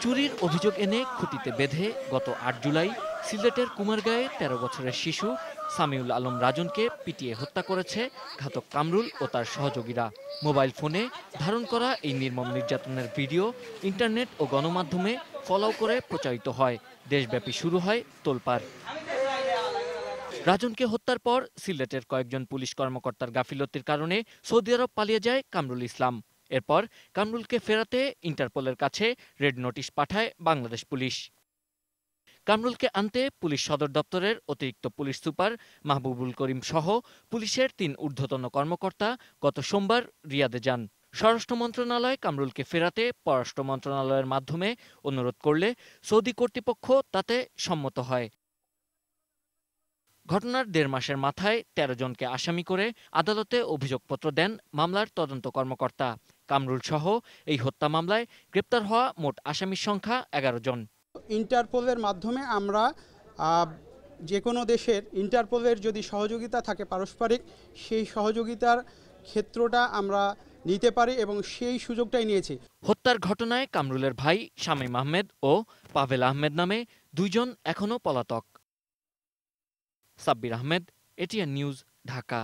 চুরির অভিযোগ এনে খুঁটিতে বেঁধে গত ৮ জুলাই সিলেটের কুমারগাঁয়ে ১৩ বছরের শিশু সামিউল আলম রাজনকে পিটিয়ে হত্যা করেছে ঘাতক কামরুল ও তার সহযোগীরা। মোবাইল ফোনে ধারণ করা এই নির্মম নির্যাতনের ভিডিও ইন্টারনেট ও গণমাধ্যমে ফলো করে প্রচারিত হয়। দেশব্যাপী শুরু হয় তোলপাড়। রাজনকে হত্যার পর সিলেটের কয়েকজন পুলিশ কর্মকর্তার গাফিলতির কারণে সৌদি আরব পালিয়ে যায় কামরুল ইসলাম। এরপর কামরুলকে ফেরাতে ইন্টারপোলের কাছে রেড নোটিশ পাঠায় বাংলাদেশ পুলিশ। কামরুলকে আনতে পুলিশ সদর দপ্তরের অতিরিক্ত পুলিশ সুপার মাহবুবুল করিম সহ পুলিশের ৩ ঊর্ধ্বতন কর্মকর্তা গত সোমবার রিয়াদে যান। স্বরাষ্ট্র মন্ত্রণালয় কামরুলকে ফেরাতে পররাষ্ট্র মন্ত্রণালয়ের মাধ্যমে অনুরোধ করলে সৌদি কর্তৃপক্ষ তাতে সম্মত হয়। ঘটনার ১.৫ মাসের মাথায় ১৩ জনকে আসামি করে আদালতে অভিযোগপত্র দেন মামলার তদন্ত কর্মকর্তা। কামরুল সহ এই হত্যা মামলায় গ্রেপ্তার হওয়া মোট আসামির সংখ্যা ১১ জন। ইন্টারপোলের মাধ্যমে আমরা যে কোনো দেশের ইন্টারপোলের যদি সহযোগিতা থাকে পারস্পরিক, সেই সহযোগিতার ক্ষেত্রটা আমরা নিতে পারি এবং সেই সুযোগটাই নিয়েছি। হত্যার ঘটনায় কামরুলের ভাই শামীম আহমেদ ও পাভেল আহমেদ নামে ২ জন এখনও পলাতক। Sabbir Ahmed, ATN news, Dhaka.